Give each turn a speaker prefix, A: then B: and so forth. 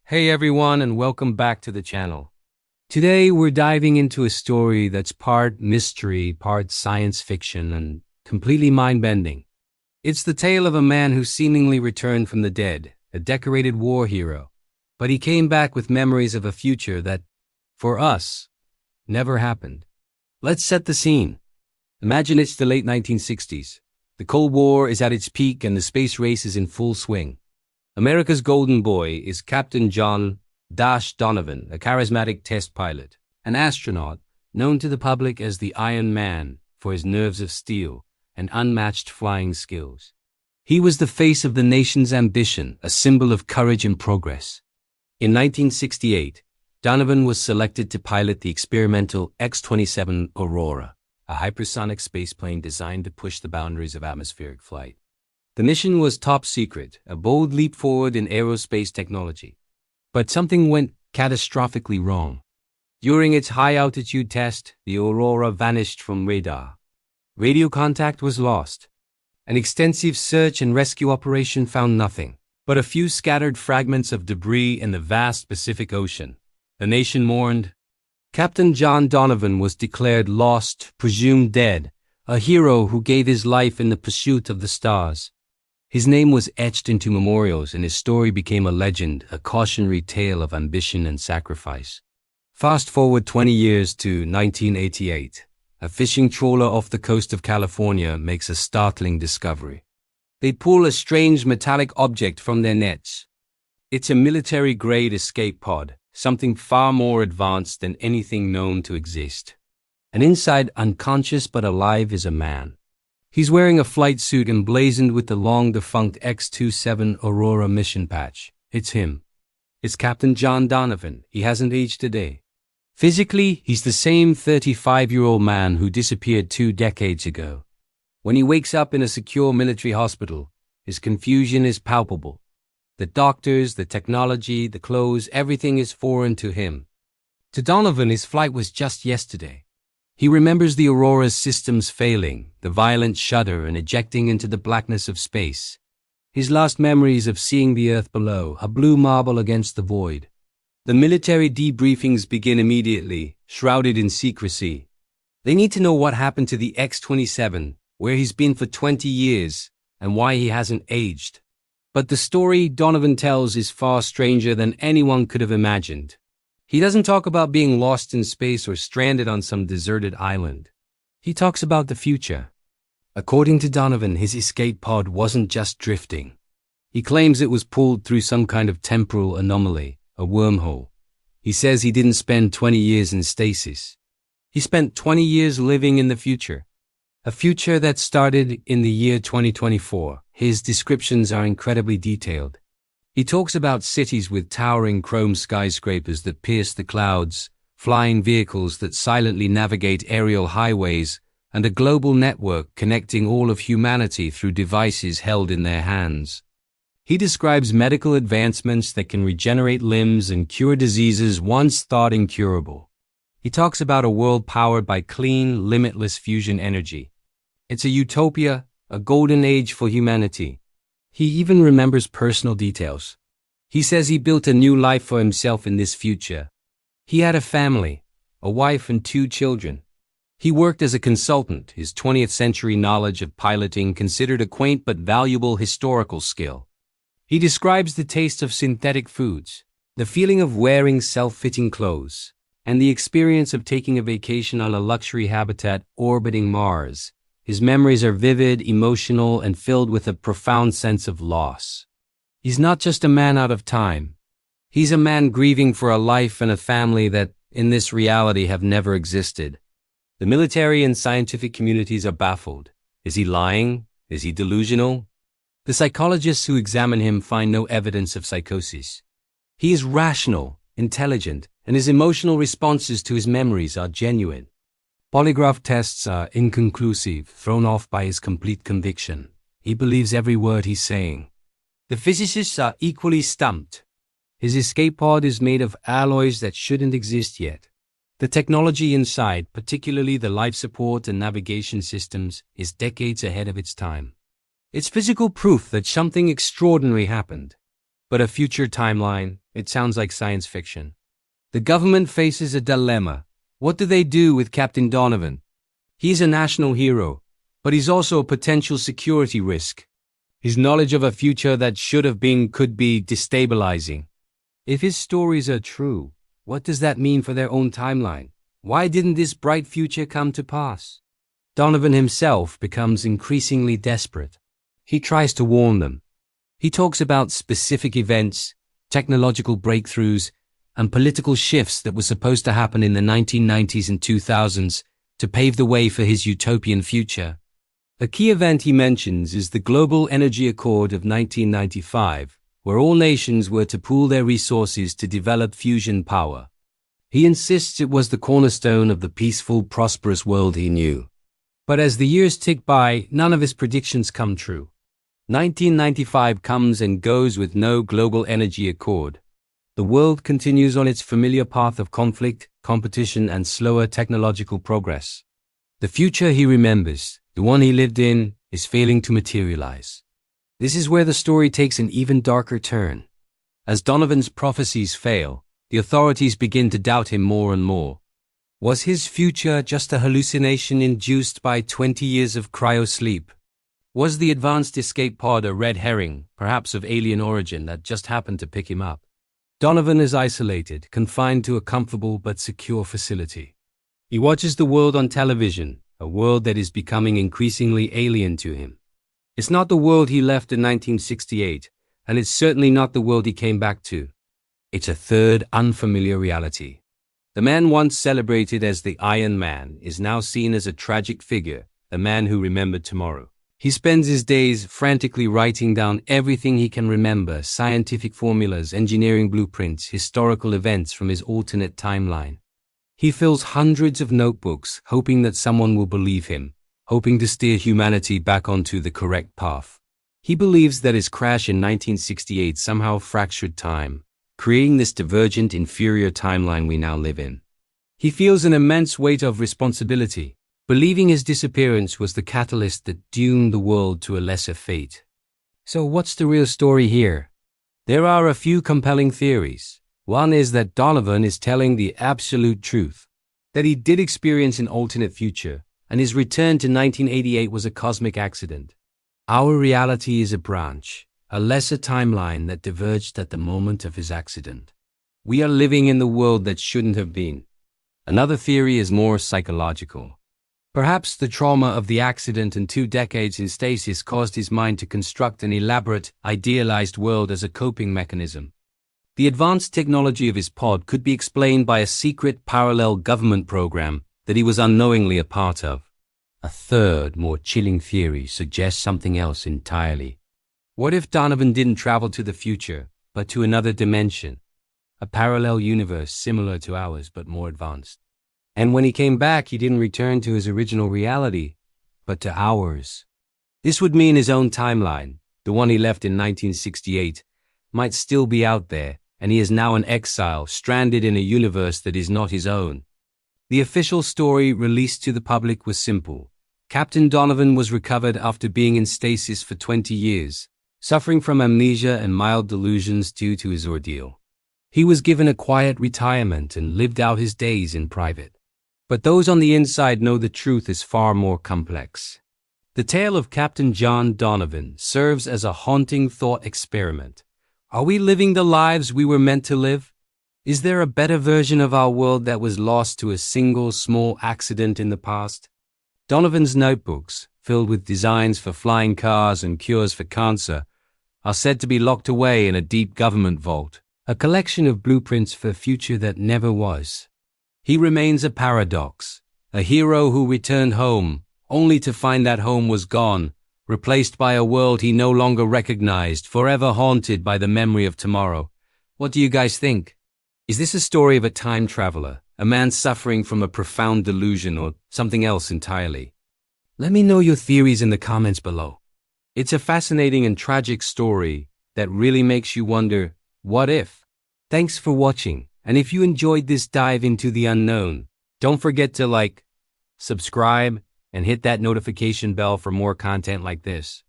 A: Hey everyone, and welcome back to the channel. Today we're diving into a story that's part mystery, part science fiction, and completely mind-bending. It's the tale of a man who seemingly returned from the dead, a decorated war hero, but he came back with memories of a future that, for us, never happened. Let's set the scene. Imagine it's the late 1960s. The Cold War is at its peak and the space race is in full swing. America's golden boy is Captain John Donovan, a charismatic test pilot, an astronaut known to the public as the Iron Man for his nerves of steel and unmatched flying skills. He was the face of the nation's ambition, a symbol of courage and progress. In 1968, Donovan was selected to pilot the experimental X-27 Aurora, a hypersonic spaceplane designed to push the boundaries of atmospheric flight. The mission was top secret, a bold leap forward in aerospace technology. But something went catastrophically wrong. During its high-altitude test, the Aurora vanished from radar. Radio contact was lost. An extensive search and rescue operation found nothing but a few scattered fragments of debris in the vast Pacific Ocean. The nation mourned. Captain John Donovan was declared lost, presumed dead, a hero who gave his life in the pursuit of the stars. His name was etched into memorials and his story became a legend, a cautionary tale of ambition and sacrifice. Fast forward 20 years to 1988. A fishing trawler off the coast of California makes a startling discovery. They pull a strange metallic object from their nets. It's a military-grade escape pod, something far more advanced than anything known to exist. And inside, unconscious but alive, is a man. He's wearing a flight suit emblazoned with the long-defunct X-27 Aurora mission patch. It's him. It's Captain John Donovan. He hasn't aged a day. Physically, he's the same 35-year-old man who disappeared 2 decades ago. When he wakes up in a secure military hospital, his confusion is palpable. The doctors, the technology, the clothes, everything is foreign to him. To Donovan, his flight was just yesterday. He remembers the Aurora's systems failing, the violent shudder and ejecting into the blackness of space. His last memories of seeing the Earth below, a blue marble against the void. The military debriefings begin immediately, shrouded in secrecy. They need to know what happened to the X-27, where he's been for 20 years, and why he hasn't aged. But the story Donovan tells is far stranger than anyone could have imagined. He doesn't talk about being lost in space or stranded on some deserted island. He talks about the future. According to Donovan, his escape pod wasn't just drifting. He claims it was pulled through some kind of temporal anomaly, a wormhole. He says he didn't spend 20 years in stasis. He spent 20 years living in the future. A future that started in the year 2024. His descriptions are incredibly detailed. He talks about cities with towering chrome skyscrapers that pierce the clouds, flying vehicles that silently navigate aerial highways, and a global network connecting all of humanity through devices held in their hands. He describes medical advancements that can regenerate limbs and cure diseases once thought incurable. He talks about a world powered by clean, limitless fusion energy. It's a utopia, a golden age for humanity. He even remembers personal details. He says he built a new life for himself in this future. He had a family, a wife and 2 children. He worked as a consultant, his 20th century knowledge of piloting considered a quaint but valuable historical skill. He describes the taste of synthetic foods, the feeling of wearing self-fitting clothes, and the experience of taking a vacation on a luxury habitat orbiting Mars. His memories are vivid, emotional, and filled with a profound sense of loss. He's not just a man out of time. He's a man grieving for a life and a family that, in this reality, have never existed. The military and scientific communities are baffled. Is he lying? Is he delusional? The psychologists who examine him find no evidence of psychosis. He is rational, intelligent, and his emotional responses to his memories are genuine. Polygraph tests are inconclusive, thrown off by his complete conviction. He believes every word he's saying. The physicists are equally stumped. His escape pod is made of alloys that shouldn't exist yet. The technology inside, particularly the life support and navigation systems, is decades ahead of its time. It's physical proof that something extraordinary happened. But a future timeline, it sounds like science fiction. The government faces a dilemma. What do they do with Captain Donovan? He's a national hero, but he's also a potential security risk. His knowledge of a future that should have been could be destabilizing. If his stories are true, what does that mean for their own timeline? Why didn't this bright future come to pass? Donovan himself becomes increasingly desperate. He tries to warn them. He talks about specific events, technological breakthroughs, and political shifts that were supposed to happen in the 1990s and 2000s to pave the way for his utopian future. A key event he mentions is the Global Energy Accord of 1995, where all nations were to pool their resources to develop fusion power. He insists it was the cornerstone of the peaceful, prosperous world he knew. But as the years tick by, none of his predictions come true. 1995 comes and goes with no global energy accord. The world continues on its familiar path of conflict, competition, and slower technological progress. The future he remembers, the one he lived in, is failing to materialize. This is where the story takes an even darker turn. As Donovan's prophecies fail, the authorities begin to doubt him more and more. Was his future just a hallucination induced by 20 years of cryosleep? Was the advanced escape pod a red herring, perhaps of alien origin, that just happened to pick him up? Donovan is isolated, confined to a comfortable but secure facility. He watches the world on television, a world that is becoming increasingly alien to him. It's not the world he left in 1968, and it's certainly not the world he came back to. It's a third, unfamiliar reality. The man once celebrated as the Iron Man is now seen as a tragic figure, a man who remembered tomorrow. He spends his days frantically writing down everything he can remember, scientific formulas, engineering blueprints, historical events from his alternate timeline. He fills hundreds of notebooks, hoping that someone will believe him, hoping to steer humanity back onto the correct path. He believes that his crash in 1968 somehow fractured time, creating this divergent, inferior timeline we now live in. He feels an immense weight of responsibility, believing his disappearance was the catalyst that doomed the world to a lesser fate. So what's the real story here? There are a few compelling theories. One is that Donovan is telling the absolute truth, that he did experience an alternate future, and his return to 1988 was a cosmic accident. Our reality is a branch, a lesser timeline that diverged at the moment of his accident. We are living in the world that shouldn't have been. Another theory is more psychological. Perhaps the trauma of the accident and 2 decades in stasis caused his mind to construct an elaborate, idealized world as a coping mechanism. The advanced technology of his pod could be explained by a secret parallel government program that he was unknowingly a part of. A third, more chilling theory suggests something else entirely. What if Donovan didn't travel to the future, but to another dimension? A parallel universe similar to ours, but more advanced. And when he came back, he didn't return to his original reality, but to ours. This would mean his own timeline, the one he left in 1968, might still be out there, and he is now an exile, stranded in a universe that is not his own. The official story released to the public was simple. Captain Donovan was recovered after being in stasis for 20 years, suffering from amnesia and mild delusions due to his ordeal. He was given a quiet retirement and lived out his days in private. But those on the inside know the truth is far more complex. The tale of Captain John Donovan serves as a haunting thought experiment. Are we living the lives we were meant to live? Is there a better version of our world that was lost to a single small accident in the past? Donovan's notebooks, filled with designs for flying cars and cures for cancer, are said to be locked away in a deep government vault, a collection of blueprints for a future that never was. He remains a paradox, a hero who returned home, only to find that home was gone, replaced by a world he no longer recognized, forever haunted by the memory of tomorrow. What do you guys think? Is this a story of a time traveler, a man suffering from a profound delusion, or something else entirely? Let me know your theories in the comments below. It's a fascinating and tragic story that really makes you wonder, what if? Thanks for watching, and if you enjoyed this dive into the unknown, don't forget to like, subscribe, and hit that notification bell for more content like this.